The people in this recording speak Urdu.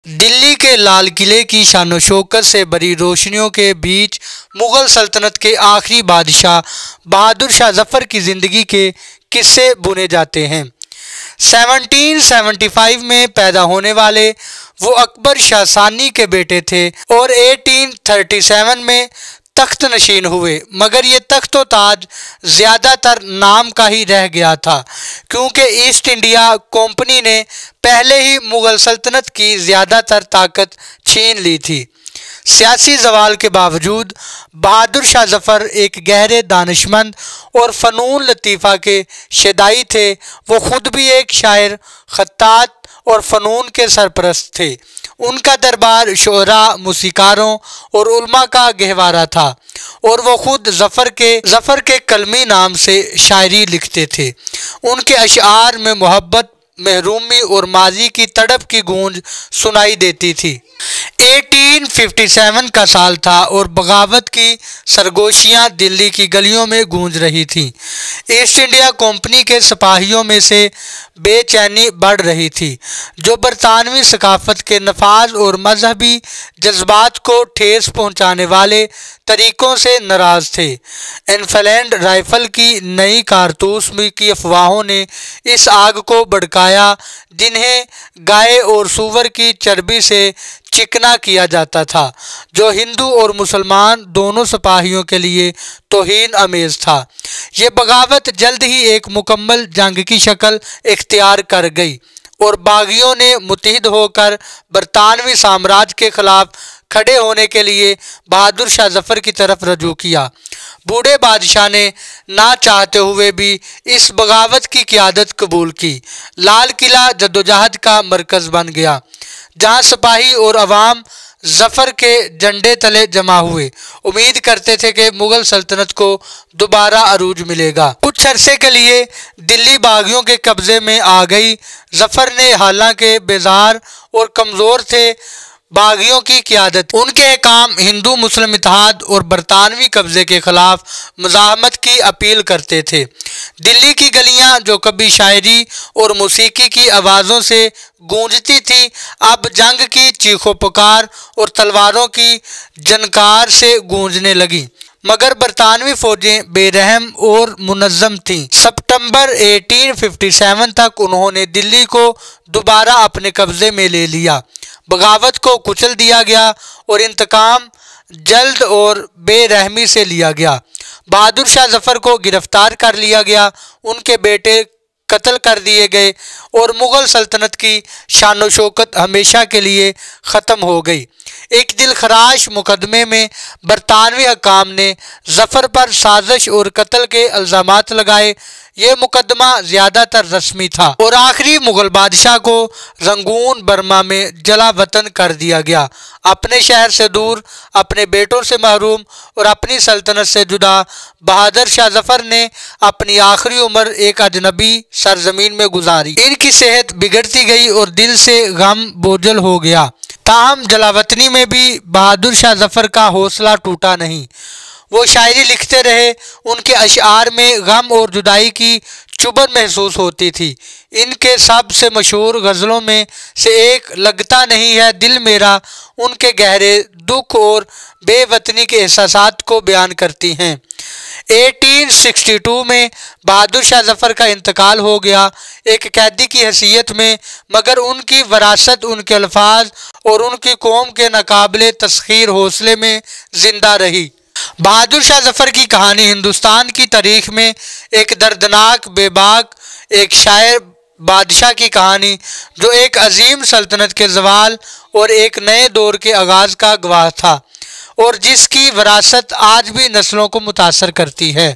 دلی کے لال قلعے کی شان و شوکت سے بھری روشنیوں کے بیچ مغل سلطنت کے آخری بادشاہ بہادر شاہ ظفر کی زندگی کے قصے بنے جاتے ہیں۔ 1775 میں پیدا ہونے والے وہ اکبر شاہ ثانی کے بیٹے تھے اور 1837 میں تخت نشین ہوئے، مگر یہ تخت و تاج زیادہ تر نام کا ہی رہ گیا تھا، کیونکہ ایسٹ انڈیا کمپنی نے پہلے ہی مغل سلطنت کی زیادہ تر طاقت چھین لی تھی۔ سیاسی زوال کے باوجود بہادر شاہ ظفر ایک گہرے دانشمند اور فنون لطیفہ کے شیدائی تھے۔ وہ خود بھی ایک شاعر، خطاط اور فنون کے سرپرست تھے۔ ان کا دربار شعراء، موسیقاروں اور علماء کا گہوارہ تھا، اور وہ خود ظفر کے قلمی نام سے شاعری لکھتے تھے۔ ان کے اشعار میں محبت، محرومی اور ماضی کی تڑپ کی گونج سنائی دیتی تھی۔ 1857 کا سال تھا اور بغاوت کی سرگوشیاں دلی کی گلیوں میں گونج رہی تھیں۔ ایسٹ انڈیا کمپنی کے سپاہیوں میں سے بے چینی بڑھ رہی تھی، جو برطانوی ثقافت کے نفاذ اور مذہبی جذبات کو ٹھیس پہنچانے والے طریقوں سے ناراض تھے۔ انفیلڈ رائفل کی نئی کارتوس کی افواہوں نے اس آگ کو بھڑکایا جنہیں گائے اور سور کی چربی سے چکنا کیا جاتا تھا، جو ہندو اور مسلمان دونوں سپاہیوں کے لیے توہین آمیز تھا۔ یہ بغاوت جلد ہی ایک مکمل جنگ کی شکل اختیار کر گئی اور باغیوں نے متحد ہو کر برطانوی سامراج کے خلاف کھڑے ہونے کے لیے بہادر شاہ ظفر کی طرف رجوع کیا۔ بوڑھے بادشاہ نے نہ چاہتے ہوئے بھی اس بغاوت کی قیادت قبول کی۔ لال قلعہ جدوجہد کا مرکز بن گیا، جہاں سپاہی اور عوام ظفر کے جھنڈے تلے جمع ہوئے، امید کرتے تھے کہ مغل سلطنت کو دوبارہ عروج ملے گا۔ کچھ عرصے کے لیے دلی باغیوں کے قبضے میں آ گئی۔ ظفر نے حالانکہ بیزار اور کمزور تھے، باغیوں کی قیادت، ان کے حکام ہندو مسلم اتحاد اور برطانوی قبضے کے خلاف مزاحمت کی اپیل کرتے تھے۔ دلی کی گلیاں جو کبھی شاعری اور موسیقی کی آوازوں سے گونجتی تھیں، اب جنگ کی چیخ و پکار اور تلواروں کی جھنکار سے گونجنے لگیں۔ مگر برطانوی فوجیں بے رحم اور منظم تھیں۔ ستمبر 1857 تک انہوں نے دلی کو دوبارہ اپنے قبضے میں لے لیا۔ بغاوت کو کچل دیا گیا اور انتقام جلد اور بے رحمی سے لیا گیا۔ بہادر شاہ ظفر کو گرفتار کر لیا گیا، ان کے بیٹے قتل کر دیے گئے اور مغل سلطنت کی شان و شوکت ہمیشہ کے لیے ختم ہو گئی۔ ایک دل خراش مقدمے میں برطانوی حکام نے ظفر پر سازش اور قتل کے الزامات لگائے۔ یہ مقدمہ زیادہ تر رسمی تھا اور آخری مغل بادشاہ کو رنگون برما میں جلا وطن کر دیا گیا۔ اپنے شہر سے دور، اپنے بیٹوں سے محروم اور اپنی سلطنت سے جدا، بہادر شاہ ظفر نے اپنی آخری عمر ایک اجنبی سرزمین میں گزاری۔ ان کی صحت بگڑتی گئی اور دل سے غم بوجھل ہو گیا۔ تاہم جلاوطنی میں بھی بہادر شاہ ظفر کا حوصلہ ٹوٹا نہیں۔ وہ شاعری لکھتے رہے، ان کے اشعار میں غم اور جدائی کی چبھن محسوس ہوتی تھی۔ ان کے سب سے مشہور غزلوں میں سے ایک لگتا نہیں ہے دل میرا ان کے گہرے دکھ اور بے وطنی کے احساسات کو بیان کرتی ہیں۔ 1862 میں بہادر شاہ ظفر کا انتقال ہو گیا، ایک قیدی کی حیثیت میں، مگر ان کی وراثت ان کے الفاظ اور ان کی قوم کے ناقابل تسخیر حوصلے میں زندہ رہی۔ بہادر شاہ ظفر کی کہانی ہندوستان کی تاریخ میں ایک دردناک، بے باک، ایک شاعر بادشاہ کی کہانی، جو ایک عظیم سلطنت کے زوال اور ایک نئے دور کے آغاز کا گواہ تھا، اور جس کی وراثت آج بھی نسلوں کو متاثر کرتی ہے۔